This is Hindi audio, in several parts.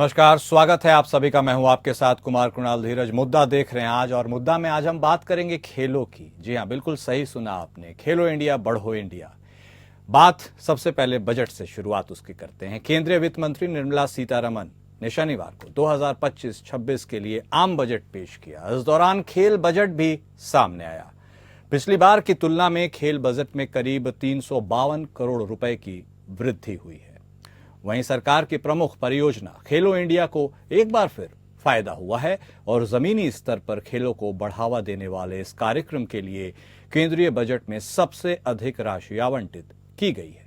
नमस्कार, स्वागत है आप सभी का। मैं हूं आपके साथ कुमार कृणाल धीरज। मुद्दा देख रहे हैं आज, और मुद्दा में आज हम बात करेंगे खेलों की। जी हां, बिल्कुल सही सुना आपने, खेलो इंडिया बढ़ो इंडिया। बात सबसे पहले बजट से शुरुआत उसकी करते हैं। केंद्रीय वित्त मंत्री निर्मला सीतारमण ने शनिवार को 2025-26 के लिए आम बजट पेश किया। इस दौरान खेल बजट भी सामने आया। पिछली बार की तुलना में खेल बजट में करीब 352 करोड़ रुपए की वृद्धि हुई है। वहीं सरकार की प्रमुख परियोजना खेलो इंडिया को एक बार फिर फायदा हुआ है और जमीनी स्तर पर खेलों को बढ़ावा देने वाले इस कार्यक्रम के लिए केंद्रीय बजट में सबसे अधिक राशि आवंटित की गई है।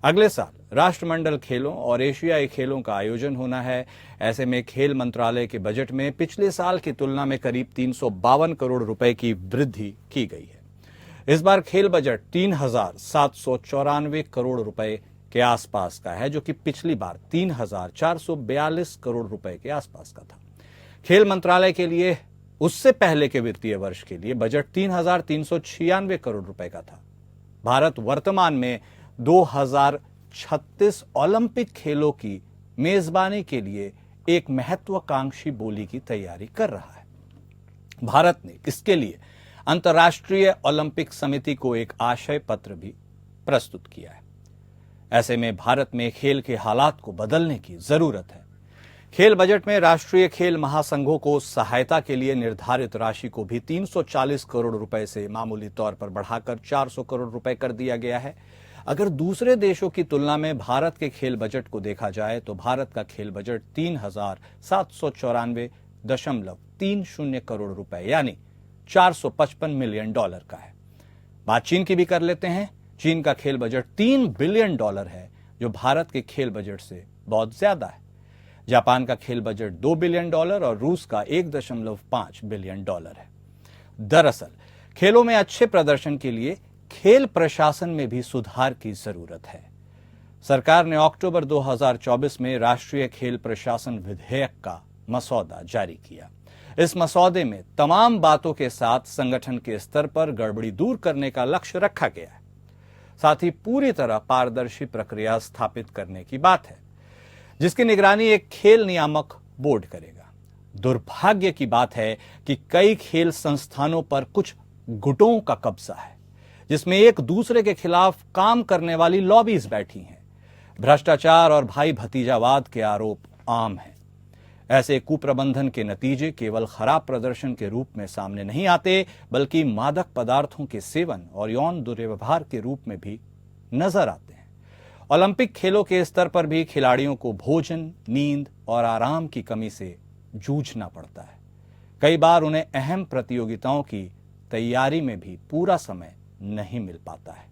अगले साल राष्ट्रमंडल खेलों और एशियाई खेलों का आयोजन होना है। ऐसे में खेल मंत्रालय के बजट में पिछले साल की तुलना में करीब 352 करोड़ रुपए की वृद्धि की गई है। इस बार खेल बजट 3,794 करोड़ रुपए के आसपास का है, जो कि पिछली बार 3,442 करोड़ रुपए के आसपास का था। खेल मंत्रालय के लिए उससे पहले के वित्तीय वर्ष के लिए बजट 3,396 करोड़ रुपए का था। भारत वर्तमान में 2036 ओलंपिक खेलों की मेजबानी के लिए एक महत्वाकांक्षी बोली की तैयारी कर रहा है। भारत ने इसके लिए अंतर्राष्ट्रीय ओलंपिक समिति को एक आशय पत्र भी प्रस्तुत किया है। ऐसे में भारत में खेल के हालात को बदलने की जरूरत है। खेल बजट में राष्ट्रीय खेल महासंघों को सहायता के लिए निर्धारित राशि को भी 340 करोड़ रुपए से मामूली तौर पर बढ़ाकर 400 करोड़ रुपए कर दिया गया है। अगर दूसरे देशों की तुलना में भारत के खेल बजट को देखा जाए तो भारत का खेल बजट 3,794.30 करोड़ रुपए यानी $455 मिलियन का है। बात चीन की भी कर लेते हैं। चीन का खेल बजट $3 बिलियन है, जो भारत के खेल बजट से बहुत ज्यादा है। जापान का खेल बजट $2 बिलियन और रूस का $1.5 बिलियन है। दरअसल खेलों में अच्छे प्रदर्शन के लिए खेल प्रशासन में भी सुधार की जरूरत है। सरकार ने अक्टूबर 2024 में राष्ट्रीय खेल प्रशासन विधेयक का मसौदा जारी किया। इस मसौदे में तमाम बातों के साथ संगठन के स्तर पर गड़बड़ी दूर करने का लक्ष्य रखा गया है। साथ ही पूरी तरह पारदर्शी प्रक्रिया स्थापित करने की बात है, जिसकी निगरानी एक खेल नियामक बोर्ड करेगा। दुर्भाग्य की बात है कि कई खेल संस्थानों पर कुछ गुटों का कब्जा है, जिसमें एक दूसरे के खिलाफ काम करने वाली लॉबीज बैठी हैं। भ्रष्टाचार और भाई भतीजावाद के आरोप आम हैं। ऐसे कुप्रबंधन के नतीजे केवल खराब प्रदर्शन के रूप में सामने नहीं आते, बल्कि मादक पदार्थों के सेवन और यौन दुर्व्यवहार के रूप में भी नजर आते हैं। ओलंपिक खेलों के स्तर पर भी खिलाड़ियों को भोजन, नींद और आराम की कमी से जूझना पड़ता है। कई बार उन्हें अहम प्रतियोगिताओं की तैयारी में भी पूरा समय नहीं मिल पाता है।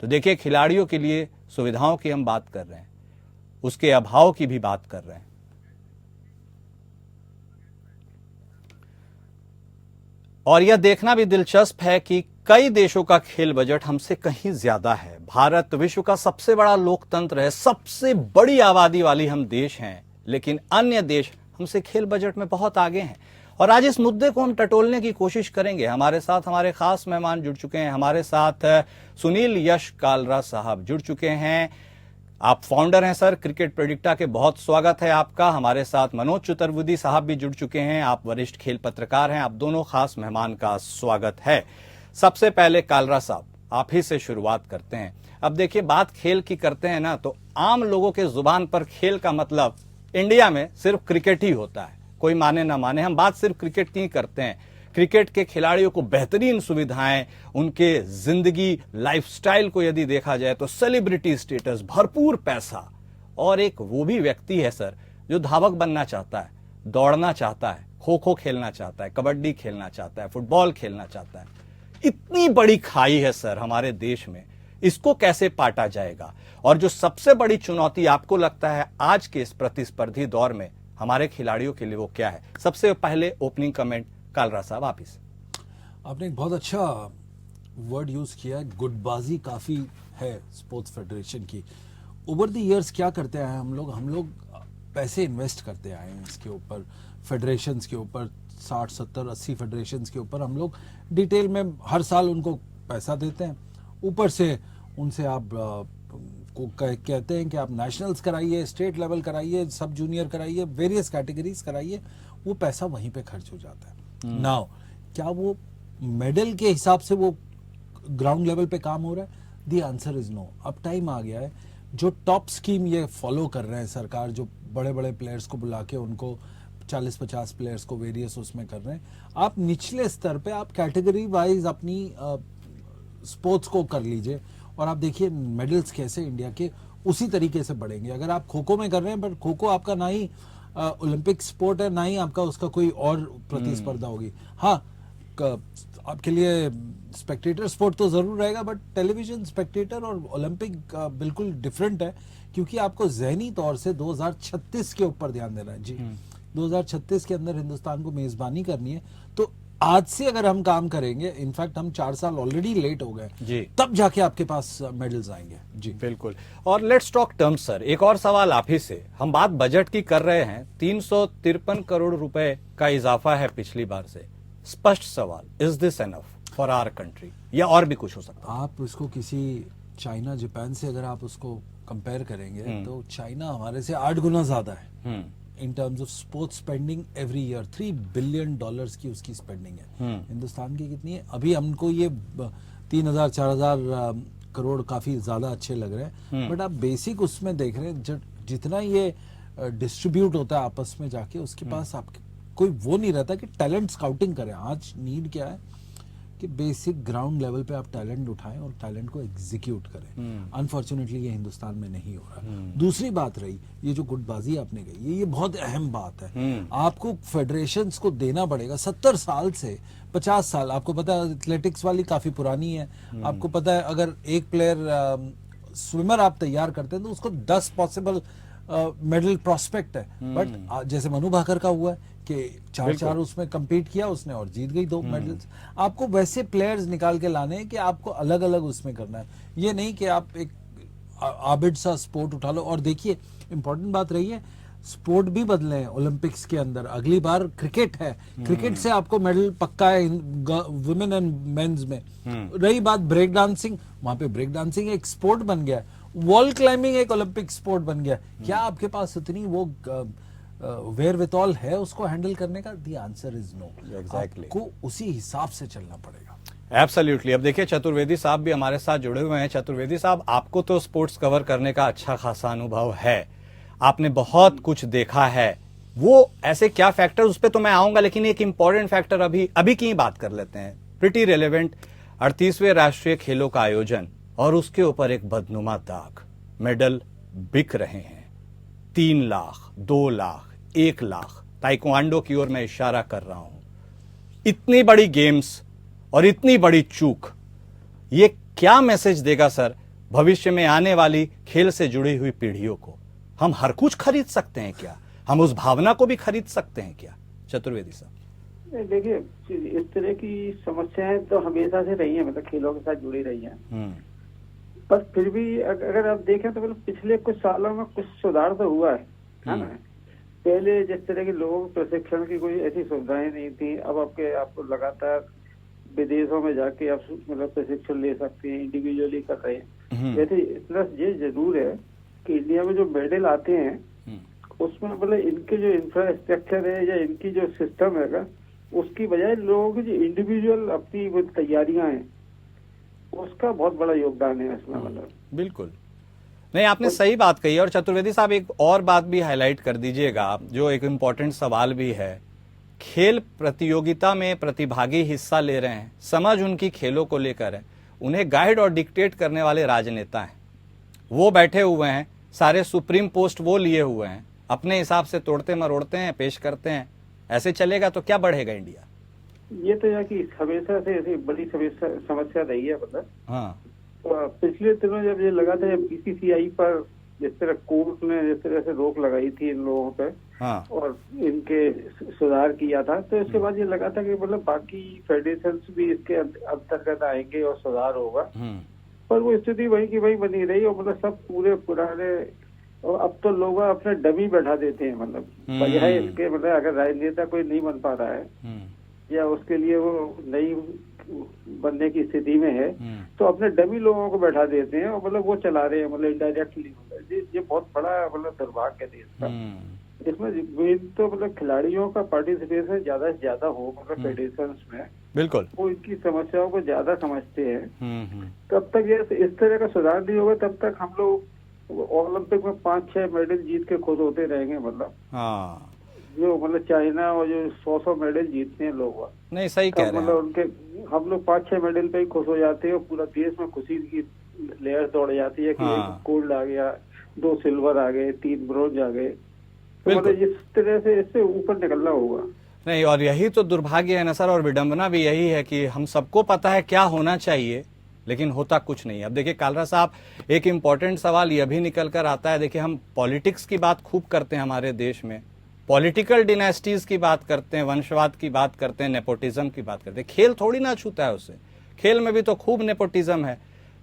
तो देखिए, खिलाड़ियों के लिए सुविधाओं की हम बात कर रहे हैं, उसके अभाव की भी बात कर रहे हैं। और यह देखना भी दिलचस्प है कि कई देशों का खेल बजट हमसे कहीं ज्यादा है। भारत विश्व का सबसे बड़ा लोकतंत्र है, सबसे बड़ी आबादी वाली हम देश हैं, लेकिन अन्य देश हमसे खेल बजट में बहुत आगे हैं। और आज इस मुद्दे को हम टटोलने की कोशिश करेंगे। हमारे साथ हमारे खास मेहमान जुड़ चुके हैं। हमारे साथ सुनील यश कालरा साहब जुड़ चुके हैं। आप फाउंडर हैं सर क्रिकेट प्रेडिक्टा के, बहुत स्वागत है आपका। हमारे साथ मनोज चतुर्वेदी साहब भी जुड़ चुके हैं। आप वरिष्ठ खेल पत्रकार हैं। आप दोनों खास मेहमान का स्वागत है। सबसे पहले कालरा साहब, आप ही से शुरुआत करते हैं। अब देखिए, बात खेल की करते हैं ना, तो आम लोगों के जुबान पर खेल का मतलब इंडिया में सिर्फ क्रिकेट ही होता है। कोई माने ना माने, हम बात सिर्फ क्रिकेट की करते हैं। क्रिकेट के खिलाड़ियों को बेहतरीन सुविधाएं, उनके जिंदगी लाइफस्टाइल को यदि देखा जाए तो सेलिब्रिटी स्टेटस, भरपूर पैसा, और एक वो भी व्यक्ति है सर जो धावक बनना चाहता है, दौड़ना चाहता है, खो खो खेलना चाहता है, कबड्डी खेलना चाहता है, फुटबॉल खेलना चाहता है। इतनी बड़ी खाई है सर हमारे देश में, इसको कैसे पाटा जाएगा? और जो सबसे बड़ी चुनौती आपको लगता है आज के इस प्रतिस्पर्धी दौर में हमारे खिलाड़ियों के लिए, वो क्या है? सबसे पहले ओपनिंग कमेंट कालरा साहब आप ही से। आपने एक बहुत अच्छा वर्ड यूज किया है, गुटबाजी काफी है स्पोर्ट्स फेडरेशन की। ओवर द इयर्स क्या करते आए हम लोग पैसे इन्वेस्ट करते आए हैं इसके ऊपर, फेडरेशंस के ऊपर, 60 70 80 फेडरेशंस के ऊपर हम लोग डिटेल में हर साल उनको पैसा देते हैं। ऊपर से उनसे आप कहते हैं कि आप नेशनल्स कराइए, स्टेट लेवल कराइए, सब जूनियर कराइए, वेरियस कैटेगरीज कराइए, वो पैसा वहीं पे खर्च हो जाता है। नाउ क्या वो मेडल के हिसाब से वो ग्राउंड लेवल पे काम हो रहा है? The answer is no. अब टाइम आ गया है, जो टॉप स्कीम ये फॉलो कर रहे हैं सरकार, जो बड़े बड़े प्लेयर्स को बुला के उनको 40-50 प्लेयर्स को वेरियस उसमें कर रहे हैं, आप निचले स्तर पे आप कैटेगरी वाइज अपनी स्पोर्ट्स को कर लीजिए और आप देखिए मेडल्स कैसे इंडिया के उसी तरीके से बढ़ेंगे। अगर आप खो खो में कर रहे हैं, बट खो खो आपका ना ही ओलंपिक स्पोर्ट है, ना ही आपका उसका कोई और प्रतिस्पर्धा होगी। हाँ, आपके लिए स्पेक्टेटर स्पोर्ट तो जरूर रहेगा, बट टेलीविजन स्पेक्टेटर और ओलंपिक बिल्कुल डिफरेंट है, क्योंकि आपको जहनी तौर से 2036 के ऊपर ध्यान देना है जी। 2036 के अंदर हिंदुस्तान को मेजबानी करनी है, तो आज से अगर हम काम करेंगे, इनफैक्ट हम 4 साल ऑलरेडी लेट हो जी। गए, तब जाके आपके पास मेडल्स आएंगे जी। बिल्कुल। और लेट्स टॉक टर्म्स सर, एक और सवाल आप ही से। हम बात बजट की कर रहे हैं, 353 करोड़ रुपए का इजाफा है पिछली बार से। स्पष्ट सवाल, is this enough for our country, या और भी कुछ हो सकता है? आप उसको किसी चाइना जापान से अगर आप उसको कंपेयर करेंगे तो चाइना हमारे से 8 गुना ज्यादा है in terms of sports spending every year. $3 billion की उसकी स्पेंडिंग है। हिंदुस्तान की कितनी है? अभी हमको ये 3,000-4,000 करोड़ काफी ज्यादा अच्छे लग रहे हैं, बट आप बेसिक उसमें देख रहे हैं जितना ये डिस्ट्रीब्यूट होता है आपस में जाके, उसके पास आपके कोई वो नहीं रहता कि टैलेंट स्काउटिंग करें। आज नीड क्या है कि बेसिक ग्राउंड लेवल पे आप टैलेंट उठाएं और टैलेंट को एग्जीक्यूट करें। अनफॉर्चुनेटली ये हिंदुस्तान में नहीं हो रहा। दूसरी बात रही ये जो गुटबाजी आपने कही, ये बहुत अहम बात है। आपको फेडरेशंस को देना पड़ेगा 70 साल से 50 साल। आपको पता है एथलेटिक्स वाली काफी पुरानी है। आपको पता है अगर एक प्लेयर स्विमर आप तैयार करते हैं तो उसको 10 पॉसिबल मेडल प्रोस्पेक्ट है, बट जैसे मनु भाकर का हुआ है कि 4 उसमें compete किया उसने और जीत गई 2 मेडल्स। आपको वैसे प्लेयर्स निकाल के लाने हैं कि आपको अलग अलग उसमें करना है, ये नहीं कि आप एक आबिद सा स्पोर्ट उठा लो। और देखिए इंपॉर्टेंट बात रही है, स्पोर्ट भी बदले हैं ओलंपिक्स के अंदर। अगली बार क्रिकेट है, क्रिकेट से आपको मेडल पक्का है वुमेन एंड मेंस में। रही बात ब्रेक डांसिंग, वहां पे ब्रेक डांसिंग एक स्पोर्ट बन गया, वॉल क्लाइंबिंग एक ओलंपिक स्पोर्ट बन गया। क्या आपके पास इतनी वो वेयर विथ ऑल है उसको हैंडल करने का? The answer is no. Exactly, आपको उसी हिसाब से चलना पड़ेगा। एब्सोल्युटली। अब देखिए चतुर्वेदी साहब भी हमारे साथ जुड़े हुए हैं। चतुर्वेदी साहब, आपको तो स्पोर्ट्स कवर करने का अच्छा खासा अनुभव है, आपने बहुत कुछ देखा है। वो ऐसे क्या फैक्टर, उस पर तो मैं आऊंगा, लेकिन एक इंपॉर्टेंट फैक्टर अभी की बात कर लेते हैं, प्रिटी रेलेवेंट। 38वें राष्ट्रीय खेलों का आयोजन और उसके ऊपर एक बदनुमा दाग। मेडल बिक रहे हैं, 3 लाख, 2 लाख, 1 लाख। ताइक्वांडो की ओर मैं इशारा कर रहा हूं। इतनी बड़ी गेम्स और इतनी बड़ी चूक, ये क्या मैसेज देगा सर भविष्य में आने वाली खेल से जुड़ी हुई पीढ़ियों को? हम हर कुछ खरीद सकते हैं क्या? हम उस भावना को भी खरीद सकते हैं क्या? चतुर्वेदी साहब, देखिए इस तरह की समस्याएं तो हमेशा से रही हैं, मतलब खेलों के साथ जुड़ी रही हैं। पर फिर भी अगर आप देखें तो मतलब पिछले कुछ सालों में कुछ सुधार तो हुआ है ना। पहले जिस तरह के लोगों को प्रशिक्षण की कोई ऐसी सुविधाएं नहीं थी, अब आपको लगातार विदेशों में जाके आप मतलब प्रशिक्षण ले सकते हैं, इंडिविजुअली कर रहे हैं। वैसे इतना ये जरूर है कि इंडिया में जो मेडल आते हैं उसमें मतलब इनके जो इंफ्रास्ट्रक्चर है या इनकी जो सिस्टम है, उसकी बजाय लोगों की जो इंडिविजुअल अपनी तैयारियां हैं, उसका बहुत बड़ा योगदान है इसमें। मतलब बिल्कुल नहीं, आपने सही बात कही। और चतुर्वेदी साहब, एक और बात भी हाईलाइट कर दीजिएगा, जो एक इम्पोर्टेंट सवाल भी है। खेल प्रतियोगिता में प्रतिभागी हिस्सा ले रहे हैं, समझ उनकी खेलों को लेकर है, उन्हें गाइड और डिक्टेट करने वाले राजनेता हैं। वो बैठे हुए हैं, सारे सुप्रीम पोस्ट वो लिए हुए हैं, अपने हिसाब से तोड़ते मरोड़ते हैं, पेश करते हैं। ऐसे चलेगा तो क्या बढ़ेगा इंडिया? ये तो यार कि हमेशा से ऐसी बड़ी समस्या रही है। मतलब हाँ, पिछले दिनों जब ये लगा था, जब बीसीसीआई पर जिस तरह कोर्ट ने जिस तरह से रोक लगाई थी इन लोगों पे, हाँ, और इनके सुधार किया था, तो इसके बाद ये लगा था कि मतलब बाकी फेडरेशंस भी इसके अंतर्गत आएंगे और सुधार होगा। पर वो स्थिति वही की वही बनी रही, और मतलब सब पूरे पुराने। और अब तो लोग अपने डमी बैठा देते हैं, मतलब बजाय इसके, मतलब अगर राजनेता कोई नहीं बन पा रहा है या उसके लिए वो नई बनने की स्थिति में है, तो अपने डमी लोगों को बैठा देते हैं और मतलब वो चला रहे हैं, मतलब इनडायरेक्टली। ये बहुत बड़ा मतलब दुर्भाग्य है देश का। इसमें तो मतलब खिलाड़ियों का पार्टिसिपेशन ज्यादा से ज्यादा हो, मतलब फेडरेशन में बिल्कुल वो इनकी समस्याओं को ज्यादा समझते हैं। तब तक ये इस तरह का सुधार नहीं होगा, तब तक हम लोग ओलंपिक में 5-6 मेडल जीत के खुद होते रहेंगे। मतलब हाँ, जो मतलब चाइना और जो 100 मेडल जीतते हैं लोग, नहीं सही कह रहे हैं मतलब उनके हम लोग 5-6 मेडल पे ही खुश हो जाते हैं और पूरा देश में खुशी की लहर दौड़ जाती है कि हाँ। 1 गोल्ड आ गया, 2 सिल्वर आ गए, 3 ब्रोंज आ गए। तो बिल्कुल। मतलब इस तरह से इससे ऊपर निकलना होगा। नहीं, और यही तो दुर्भाग्य है ना सर, और विडंबना भी यही है कि हम सबको पता है क्या होना चाहिए, लेकिन होता कुछ नहीं। अब देखिए कालरा साहब, एक इम्पॉर्टेंट सवाल यह भी निकल कर आता है। देखिए हम पॉलिटिक्स की बात खूब करते हैं हमारे देश में, पॉलिटिकल डिनेस्टीज की बात करते हैं, वंशवाद की बात करते हैं, नेपोटिज्म की बात करते हैं। खेल थोड़ी ना छूता है उससे, खेल में भी तो खूब नेपोटिज्म है।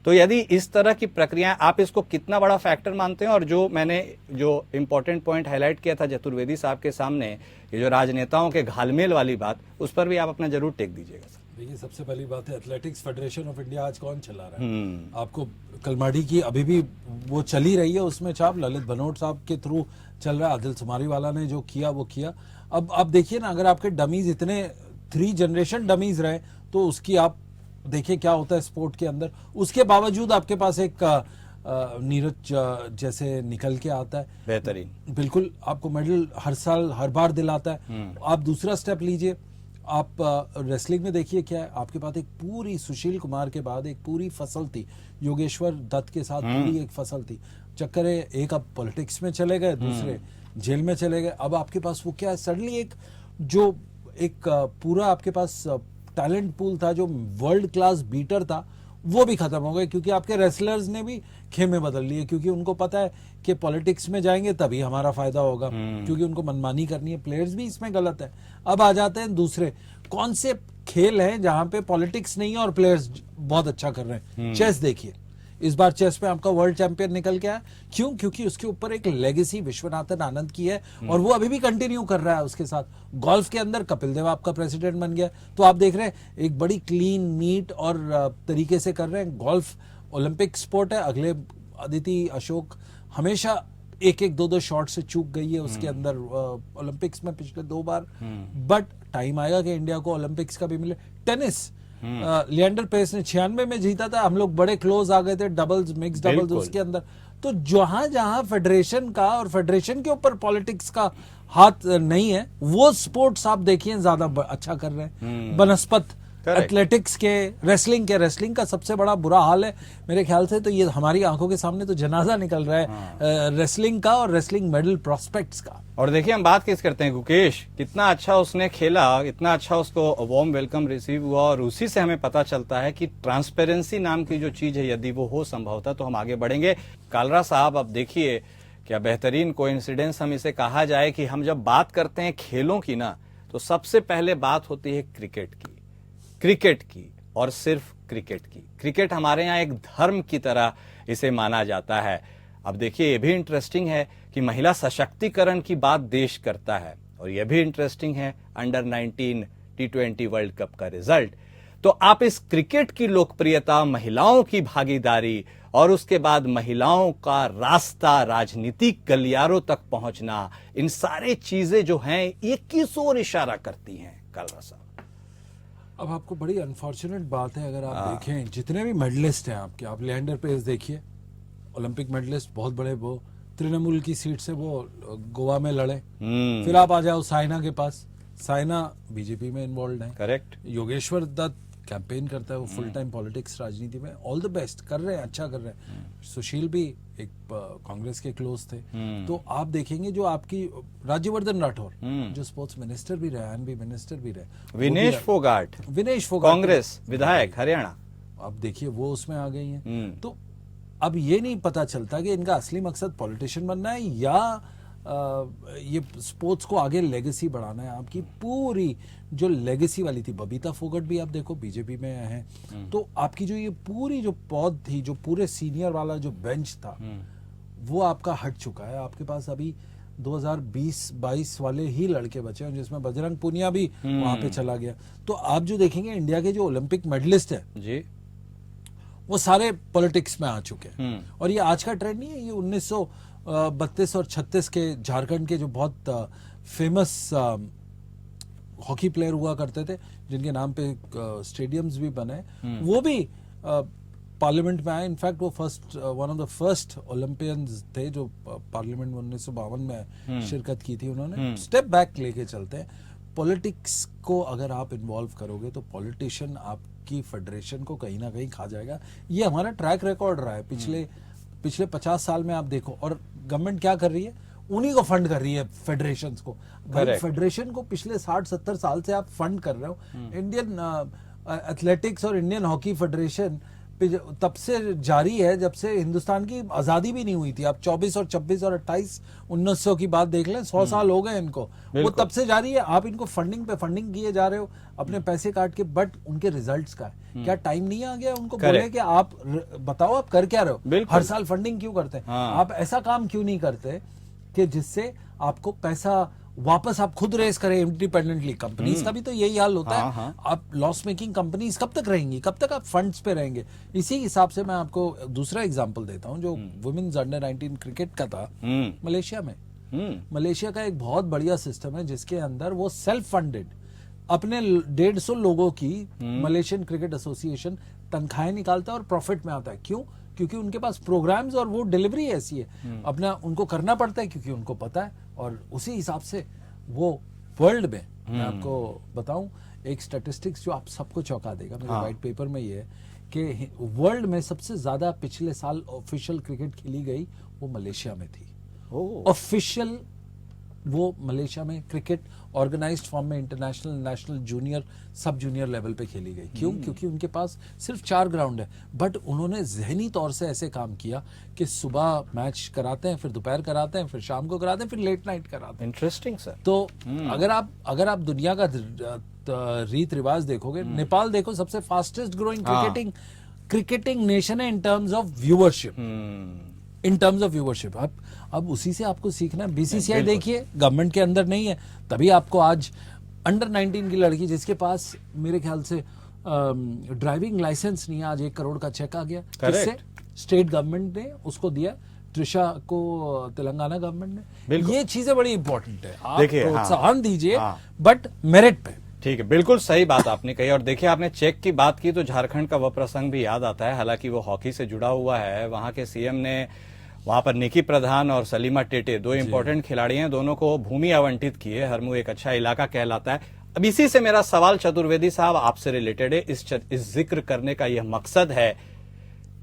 तो यदि इस तरह की प्रक्रियाएं, आप इसको कितना बड़ा फैक्टर मानते हैं? और जो मैंने जो इम्पोर्टेंट पॉइंट हाईलाइट किया था चतुर्वेदी साहब के सामने, ये जो राजनेताओं के घालमेल वाली बात, उस पर भी आप अपना जरूर टेक दीजिएगा सर। देखिए सबसे पहली बात है, एथलेटिक्स फेडरेशन ऑफ इंडिया आज कौन चला रहा है? आपको कलमाडी की अभी भी वो चली रही है, उसमें चाप ललित भनोट साहब के थ्रू चल रहा है। आदिल सुमारी वाला ने जो किया वो किया। अब देखिए ना, अगर आपके डमीज इतने 3 जनरेशन डमीज रहे, तो उसकी आप देखिए क्या होता है स्पोर्ट के अंदर। उसके बावजूद आपके पास एक नीरज जैसे निकल के आता है, बेहतरीन, बिल्कुल आपको मेडल हर साल हर बार दिलाता है। आप दूसरा स्टेप लीजिए, आप रेसलिंग में देखिए क्या है, आपके पास एक पूरी सुशील कुमार के बाद एक पूरी फसल थी, योगेश्वर दत्त के साथ पूरी एक फसल थी। चक्कर है, एक अब पॉलिटिक्स में चले गए, दूसरे जेल में चले गए। अब आपके पास वो क्या है, सडनली एक पूरा आपके पास टैलेंट पूल था, जो वर्ल्ड क्लास बीटर था, वो भी खत्म हो गए, क्योंकि आपके रेसलर्स ने भी खेमे बदल लिए, क्योंकि उनको पता है कि पॉलिटिक्स में जाएंगे तभी हमारा फायदा होगा, क्योंकि उनको मनमानी करनी है। प्लेयर्स भी इसमें गलत है। अब आ जाते हैं दूसरे, कौन से खेल हैं जहां पे पॉलिटिक्स नहीं है और प्लेयर्स बहुत अच्छा कर रहे हैं? चेस देखिए, इस बार चेस में आपका वर्ल्ड चैंपियन निकल के आया। क्यों? क्योंकि उसके ऊपर एक लेगेसी विश्वनाथन आनंद की है और वो अभी भी कंटिन्यू कर रहा है उसके साथ। गोल्फ के अंदर कपिल देव आपका प्रेसिडेंट बन गया। तो आप देख रहे हैं एक बड़ी क्लीन नीट और तरीके से कर रहे हैं। गोल्फ ओलंपिक स्पोर्ट है। अगले अदिति अशोक हमेशा 1-2 शॉट से चूक गई है उसके अंदर ओलंपिक्स में पिछले 2 बार, बट टाइम आएगा कि इंडिया को ओलंपिक्स का भी मिले। टेनिस, लिएंडर पेस ने 96 में जीता था, हम लोग बड़े क्लोज आ गए थे, डबल्स मिक्स डबल्स उसके अंदर। तो जहां जहां फेडरेशन का और फेडरेशन के ऊपर पॉलिटिक्स का हाथ नहीं है, वो स्पोर्ट्स आप देखिए ज्यादा अच्छा कर रहे हैं। बनस्पत एथलेटिक्स के, रेसलिंग का सबसे बड़ा बुरा हाल है मेरे ख्याल से। तो ये हमारी आंखों के सामने तो जनाजा निकल रहा है रेसलिंग का और रेसलिंग मेडल प्रोस्पेक्ट्स का। और देखिए हम बात किस करते हैं, गुकेश कितना अच्छा उसने खेला, इतना अच्छा उसको वार्म वेलकम रिसीव हुआ, और उसी से हमें पता चलता है कि ट्रांसपेरेंसी नाम की जो चीज है, यदि वो हो संभवतः, तो हम आगे बढ़ेंगे। कालरा साहब, अब देखिए क्या बेहतरीन कोइंसिडेंस हम इसे कहा जाए कि हम जब बात करते हैं खेलों की ना, तो सबसे पहले बात होती है क्रिकेट की और सिर्फ क्रिकेट की। क्रिकेट हमारे यहाँ एक धर्म की तरह इसे माना जाता है। अब देखिए ये भी इंटरेस्टिंग है कि महिला सशक्तिकरण की बात देश करता है, और यह भी इंटरेस्टिंग है अंडर 19 T20 वर्ल्ड कप का रिजल्ट। तो आप इस क्रिकेट की लोकप्रियता, महिलाओं की भागीदारी और उसके बाद महिलाओं का रास्ता राजनीतिक गलियारों तक पहुंचना, इन सारे चीजें जो हैं ये किस ओर इशारा करती हैं कालरा साहब? अब आपको बड़ी अनफॉर्चुनेट बात है, अगर आप देखें जितने भी मेडलिस्ट हैं आपके, आप लिएंडर पेस देखिए, ओलंपिक मेडलिस्ट बहुत बड़े, वो तृणमूल की सीट से वो गोवा में लड़े। फिर आप आ जाओ साइना के पास, साइना बीजेपी में इन्वॉल्व है। करेक्ट। योगेश्वर दत्त कैंपेन करता है, वो फुल टाइम पॉलिटिक्स राजनीति में। ऑल द बेस्ट, कर रहे हैं, अच्छा कर रहे हैं। सुशील भी एक कांग्रेस के क्लोज थे। तो आप देखेंगे जो आपकी राज्यवर्धन राठौर, जो स्पोर्ट्स मिनिस्टर भी रहे, एनबी मिनिस्टर भी रहे, विनेश फोगाट कांग्रेस विधायक हरियाणा, अब देखिए वो उसमें आ गई हैं। तो अब ये नहीं पता चलता कि इनका असली मकसद पॉलिटिशियन बनना है या ये स्पोर्ट्स को आगे लेगेसी बढ़ाना है। आपकी पूरी जो लेगेसी वाली थी, बबीता फोगट भी आप देखो बीजेपी में है। तो आपकी जो ये पूरी जो पौध थी, जो पूरे सीनियर वाला जो बेंच था, वो आपका हट चुका है। आपके पास अभी 2020-22 वाले ही लड़के बचे हैं, जिसमें बजरंग पुनिया भी वहां पे चला गया। तो आप जो देखेंगे इंडिया के जो ओलंपिक मेडलिस्ट है जी, वो सारे पॉलिटिक्स में आ चुके हैं। और ये आज का ट्रेंड नहीं है, ये 1932 और 36 के झारखंड के जो बहुत फेमस हॉकी प्लेयर हुआ करते थे, जिनके नाम पे स्टेडियम्स भी बने, वो भी पार्लियामेंट में आए। इनफैक्ट वो one of the first Olympians थे जो पार्लियामेंट में 1952 में शिरकत की थी। उन्होंने स्टेप बैक लेके चलते हैं। पॉलिटिक्स को अगर आप इन्वॉल्व करोगे तो पॉलिटिशियन आपकी फेडरेशन को कहीं ना कहीं खा जाएगा। ये हमारा ट्रैक रिकॉर्ड रहा है पिछले 50 साल में। आप देखो, और गवर्नमेंट क्या कर रही है, उन्हीं को फंड कर रही है फेडरेशंस को। फेडरेशन को पिछले 60-70 साल से आप फंड कर रहे हो। इंडियन एथलेटिक्स और इंडियन हॉकी फेडरेशन तब से जारी है जब से हिंदुस्तान की आजादी भी नहीं हुई थी। आप 24 और 26 और 28 1900 की बात देख लें, 100 साल हो गए इनको, वो तब से जारी है। आप इनको फंडिंग पे फंडिंग किए जा रहे हो अपने पैसे काट के, बट उनके रिजल्ट्स का है क्या टाइम नहीं आ गया उनको बोले कि आप बताओ आप कर क्या रहे हो, हर साल फंडिंग क्यों करते हैं? आप ऐसा काम क्यों नहीं करते कि जिससे आपको पैसा वापस आप खुद रेस करें इंडिपेंडेंटली? कंपनीज का भी तो यही हाल होता है। आप लॉस मेकिंग कंपनीज कब तक रहेंगी, कब तक आप फंड्स पे रहेंगे? इसी हिसाब से मैं आपको दूसरा एग्जांपल देता हूं जो वुमेन्स अंडर 19 क्रिकेट का था मलेशिया में। मलेशिया का एक बहुत बढ़िया सिस्टम है जिसके अंदर वो सेल्फ फंडेड अपने 150 लोगों की मलेशियन क्रिकेट एसोसिएशन तनख्वाहें निकालता है और प्रॉफिट में आता है। क्यों? क्योंकि उनके पास प्रोग्राम्स और वो डिलीवरी ऐसी है, अपना उनको करना पड़ता है क्योंकि उनको पता है। और उसी हिसाब से वो वर्ल्ड में, मैं आपको बताऊं एक स्टैटिस्टिक्स जो आप सबको चौंका देगा, मेरे व्हाइट पेपर में ये है कि वर्ल्ड में सबसे ज्यादा पिछले साल ऑफिशियल क्रिकेट खेली गई वो मलेशिया में थी। ऑफिशियल वो मलेशिया में क्रिकेट ऑर्गेनाइज्ड फॉर्म में इंटरनेशनल, नेशनल, जूनियर, सब जूनियर लेवल पे खेली गई। क्यों? क्योंकि उनके पास सिर्फ 4 ग्राउंड है, बट उन्होंने जहनी तौर से ऐसे काम किया कि सुबह मैच कराते हैं, फिर दोपहर कराते हैं, फिर शाम को कराते हैं, फिर लेट नाइट कराते हैं। Interesting sir. तो अगर आप दुनिया का रीत रिवाज देखोगे, नेपाल देखो, सबसे फास्टेस्ट ग्रोइंग क्रिकेटिंग नेशन है इन टर्म्स ऑफ व्यूवरशिप। अब उसी से आपको सीखना है। बीसीसीआई देखिए, गवर्नमेंट के अंदर नहीं है, तभी आपको आज अंडर 19 की लड़की जिसके पास मेरे ख्याल से ड्राइविंग लाइसेंस नहीं है, आज 1 करोड़ का चेक आ गया। किससे? स्टेट गवर्नमेंट ने उसको दिया, त्रिशा को तेलंगाना गवर्नमेंट ने। ये चीजें बड़ी इंपॉर्टेंट है। आप प्रोत्साहन दीजिए बट मेरिट पे। ठीक है, बिल्कुल सही बात आपने कही। और देखिए, आपने चेक की बात की तो झारखंड का वह प्रसंग भी याद आता है। हालांकि वो हॉकी से जुड़ा हुआ है। वहां के सीएम ने वहां पर निकी प्रधान और सलीमा टेटे, 2 इंपॉर्टेंट खिलाड़ी हैं, दोनों को भूमि आवंटित की है। हरमू एक अच्छा इलाका कहलाता है। अब इसी से मेरा सवाल चतुर्वेदी साहब आपसे रिलेटेड है। इस जिक्र करने का यह मकसद है,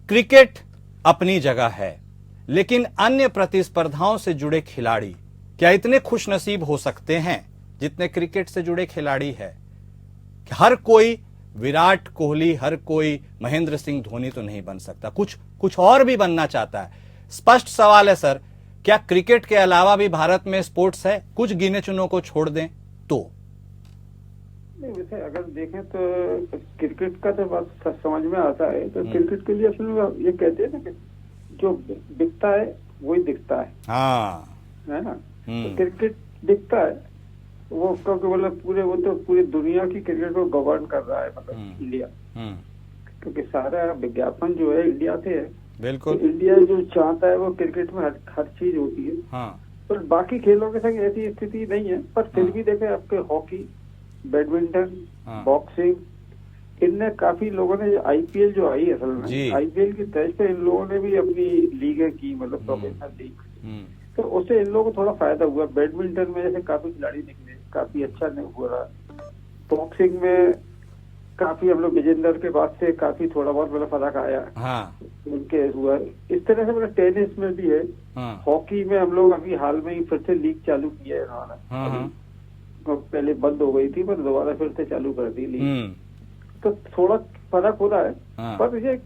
क्रिकेट अपनी जगह है, लेकिन अन्य प्रतिस्पर्धाओं से जुड़े खिलाड़ी क्या इतने खुशनसीब हो सकते हैं जितने क्रिकेट से जुड़े खिलाड़ी है? हर कोई विराट कोहली, हर कोई महेंद्र सिंह धोनी तो नहीं बन सकता, कुछ और भी बनना चाहता है। स्पष्ट सवाल है सर, क्या क्रिकेट के अलावा भी भारत में स्पोर्ट्स है? कुछ गिने चुनों को छोड़ दें तो। नहीं, वैसे अगर देखें तो क्रिकेट का तो बात समझ में आता है। तो क्रिकेट के लिए असल में ये कहते हैं ना कि जो बिकता है वही दिखता है। हाँ, है ना? तो क्रिकेट दिखता है वो, क्योंकि मतलब पूरी दुनिया की क्रिकेट को गवर्न कर रहा है, मतलब इंडिया। क्योंकि सारा विज्ञापन जो है इंडिया से है। बिल्कुल। तो इंडिया जो चाहता है वो क्रिकेट में हर चीज होती है। हाँ। पर बाकी खेलों के संग ऐसी स्थिति नहीं है। पर फिर भी देखें, आपके हॉकी, बैडमिंटन, बॉक्सिंग, इनने काफी लोगों ने आईपीएल जो आई असल में, आईपीएल की तर्ज पे इन लोगों ने भी अपनी लीगें की, मतलब प्रोफेशनल लीग। तो उससे इन लोगों को थोड़ा फायदा हुआ। बैडमिंटन में जैसे काफी खिलाड़ी निकले, काफी अच्छा नहीं हो रहा। बॉक्सिंग में काफी हम लोग विजेंदर के बाद से काफी थोड़ा बहुत मतलब फर्क आया। उनके हुआ इस तरह से, मतलब टेनिस में भी है। हॉकी में हम लोग अभी हाल में ही फिर से लीग चालू किया है इन्होंने। पहले बंद हो गई थी पर दोबारा फिर से चालू कर दी लीग। तो थोड़ा फर्क हो रहा है। पर ये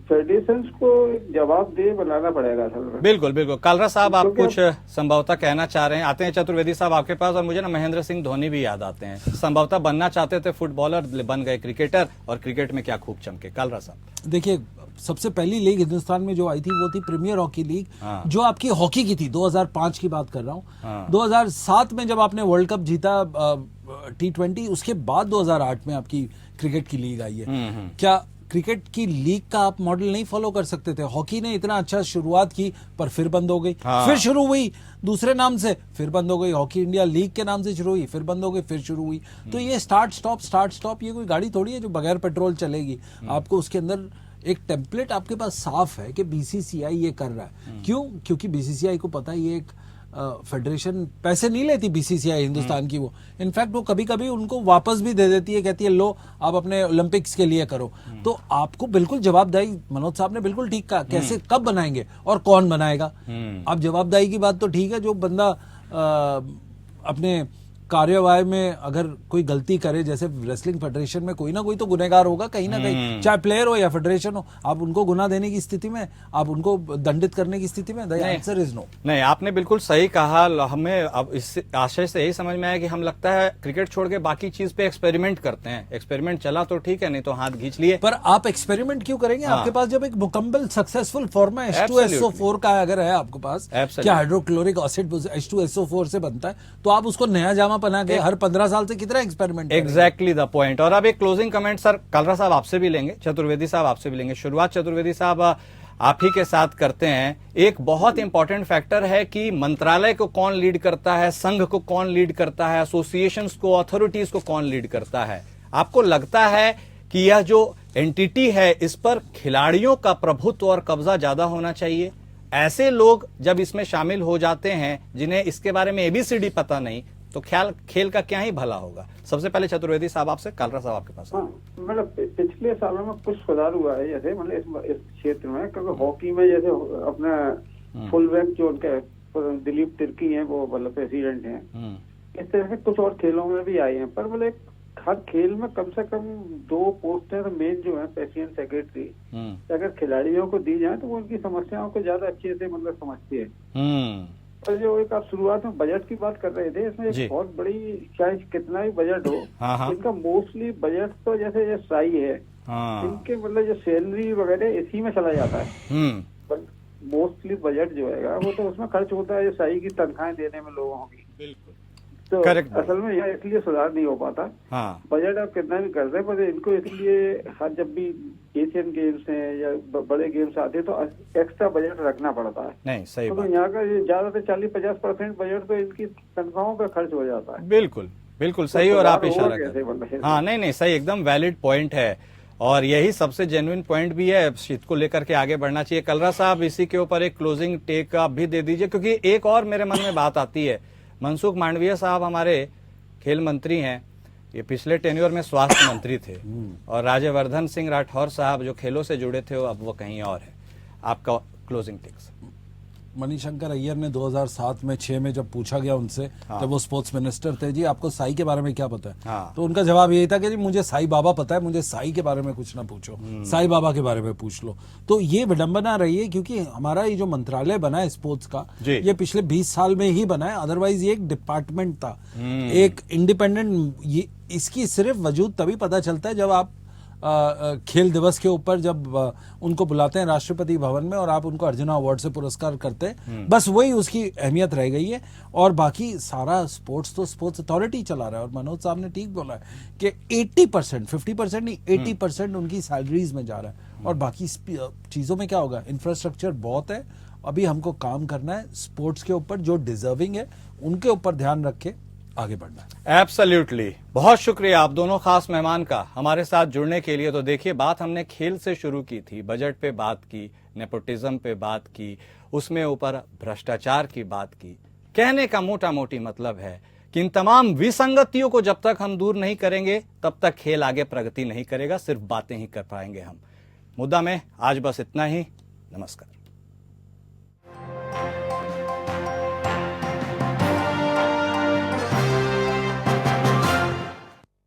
फेडरेशंस को जवाबदेह बनाना पड़ेगा असल में। बिल्कुल बिल्कुल। कालरा साहब, आप कुछ संभवतः कहना चाह रहे हैं? आते हैं चतुर्वेदी साहब आपके पास। और मुझे ना महेंद्र सिंह धोनी भी याद आते हैं। संभवतः बनना चाहते थे फुटबॉलर, बन गए क्रिकेटर, और क्रिकेट में क्या खूब चमके। कालरा साहब देखिए, सबसे पहली लीग हिंदुस्तान में जो आई थी वो थी प्रीमियर हॉकी लीग, हाँ। जो आपकी हॉकी की थी। 2005 की बात कर रहा हूँ। हाँ। 2007 में जब आपने वर्ल्ड कप जीता T20, उसके बाद 2008 में आपकी क्रिकेट की लीग आई है। क्या क्रिकेट की लीग का आप मॉडल नहीं फॉलो कर सकते थे? हॉकी ने इतना अच्छा शुरुआत की पर फिर बंद हो गई, हाँ। फिर शुरू हुई दूसरे नाम से, फिर बंद हो गई। हॉकी इंडिया लीग के नाम से शुरू हुई, फिर बंद हो गई, फिर शुरू हुई। तो ये स्टार्ट स्टॉप ये कोई गाड़ी थोड़ी है जो बगैर पेट्रोल चलेगी। आपको उसके अंदर एक टेम्पलेट आपके पास साफ है कि बीसीसीआई ये कर रहा है। क्यों? क्योंकि बीसीसीआई को पता है ये एक फेडरेशन पैसे नहीं लेती बीसीसीआई हिंदुस्तान की। वो इनफैक्ट वो कभी कभी उनको वापस भी दे देती है, कहती है लो आप अपने ओलंपिक्स के लिए करो। तो आपको बिल्कुल जवाबदेही, मनोज साहब ने बिल्कुल ठीक कहा, कैसे कब बनाएंगे और कौन बनाएगा। अब जवाबदेही की बात तो ठीक है, जो बंदा अपने कार्यवाही में अगर कोई गलती करे, जैसे रेसलिंग फेडरेशन में कोई ना कोई तो गुनहगार होगा कहीं ना कहीं, चाहे प्लेयर हो या फेडरेशन हो। आप उनको गुनाह देने की स्थिति में, आप उनको दंडित करने की स्थिति में? The answer is no. नहीं, आपने बिल्कुल सही कहा। हमें अब इस आशय से यही समझ में आया कि हम लगता है क्रिकेट छोड़ के बाकी चीज पे एक्सपेरिमेंट करते हैं। एक्सपेरिमेंट चला तो ठीक है, नहीं तो हाथ खींच लिए। पर आप एक्सपेरिमेंट क्यों करेंगे? आपके पास जब एक मुकम्मल सक्सेसफुल फॉर्मा H2SO4 का अगर है आपके पास, क्या हाइड्रोक्लोरिक एसिड H2SO4 से बनता है, तो आप उसको नया जामा बना के हर 15 साल से कितना एक्सपेरिमेंट? Exactly the point. और अब एक क्लोजिंग कमेंट सर कलरा साहब आपसे भी लेंगे, चतुर्वेदी साहब आपसे भी लेंगे। शुरुआत चतुर्वेदी साहब आप ही के साथ करते हैं। एक बहुत इंपॉर्टेंट फैक्टर है कि मंत्रालय को कौन लीड करता है, संघ को कौन लीड करता है, एसोसिएशंस को, अथॉरिटीज को कौन लीड करता है। आपको लगता है कि यह जो एंटिटी है इस पर खिलाड़ियों का प्रभुत्व और कब्जा ज्यादा होना चाहिए? ऐसे लोग जब इसमें शामिल हो जाते हैं जिन्हें इसके बारे में एबीसीडी पता नहीं, तो खेल का क्या ही भला होगा? सबसे पहले चतुर्वेदी साहब आपसे, कालरा साहब आपके पास। हाँ, मतलब पिछले सालों में कुछ सुधार हुआ है, जैसे मतलब इस क्षेत्र में, क्योंकि हॉकी में जैसे अपना फुल बैक जो उनके दिलीप तिर्की हैं, वो मतलब प्रेसिडेंट हैं, इस तरह से कुछ और खेलों में भी आए हैं। पर मतलब हर खेल में कम से कम 2 पोस्टें मेन जो है प्रेसिडेंट सेक्रेटरी, अगर खिलाड़ियों को दी जाए तो वो उनकी समस्याओं को ज्यादा अच्छे से मतलब समझते हैं। और जो एक आप शुरुआत में बजट की बात कर रहे थे, इसमें एक बहुत बड़ी, चाहे कितना भी बजट हो, इनका मोस्टली बजट तो जैसे ये साई है, इनके मतलब जो सैलरी वगैरह इसी में चला जाता है। मोस्टली बजट जो है वो तो उसमें खर्च होता है, साई की तनख्वाहें देने में लोगों की। बिल्कुल। तो असल में यह इसलिए सुधार नहीं हो पाता। बजट आप कितना भी कर रहे हैं, पर इनको इसलिए हर जब भी एशियन गेम्स हैं या बड़े गेम्स आते हैं तो एक्स्ट्रा बजट रखना पड़ता है। नहीं, सही तो बात। यहाँ का ज्यादातर 40-50% बजट तो इनकी तनख्वाहों पर खर्च हो जाता है। बिल्कुल बिल्कुल सही। और आप इशारा कर, हाँ नहीं सही, एकदम वैलिड पॉइंट है और यही सबसे जेन्युइन पॉइंट भी है। शीत को लेकर के आगे बढ़ना चाहिए। कलरा साहब इसी के ऊपर एक क्लोजिंग टेक आप भी दे दीजिए, क्योंकि एक और मेरे मन में बात आती है। मनसुख मांडविया साहब हमारे खेल मंत्री हैं, ये पिछले टेन्योर में स्वास्थ्य मंत्री थे, और राज्यवर्धन सिंह राठौर साहब जो खेलों से जुड़े थे अब वो कहीं और है। आपका क्लोजिंग टेक्स। मणिशंकर अय्यर ने 2007 में 6 में जब पूछा गया उनसे, जब वो स्पोर्ट्स मिनिस्टर थे, जी आपको साई के बारे में क्या पता है? तो उनका जवाब यही था कि जी मुझे साई बाबा पता है, मुझे साई के बारे में कुछ ना पूछो, साई बाबा के बारे में पूछ लो। तो ये विडंबना रही है, क्योंकि हमारा ये जो मंत्रालय बना है स्पोर्ट्स का, ये पिछले 20 साल में ही बना है। अदरवाइज ये एक डिपार्टमेंट था, एक इंडिपेंडेंट। इसकी सिर्फ वजूद तभी पता चलता है जब आप खेल दिवस के ऊपर जब उनको बुलाते हैं राष्ट्रपति भवन में और आप उनको अर्जुना अवार्ड से पुरस्कार करते हैं, बस वही उसकी अहमियत रह गई है। और बाकी सारा स्पोर्ट्स तो स्पोर्ट्स अथॉरिटी चला रहा है। और मनोज साहब ने ठीक बोला है कि 80%, 50% नहीं 80% उनकी सैलरीज में जा रहा है। और बाकी चीजों में क्या होगा? इंफ्रास्ट्रक्चर बहुत है, अभी हमको काम करना है स्पोर्ट्स के ऊपर, जो डिजर्विंग है उनके ऊपर ध्यान रख के आगे बढ़ना है। एब्सोल्युटली। बहुत शुक्रिया आप दोनों खास मेहमान का हमारे साथ जुड़ने के लिए। तो देखिए, बात हमने खेल से शुरू की थी, बजट पे बात की, नेपोटिज्म पे बात की, उसमें ऊपर भ्रष्टाचार की बात की। कहने का मोटा मोटी मतलब है कि इन तमाम विसंगतियों को जब तक हम दूर नहीं करेंगे तब तक खेल आगे प्रगति नहीं करेगा, सिर्फ बातें ही कर पाएंगे हम। मुद्दा में आज बस इतना ही। नमस्कार।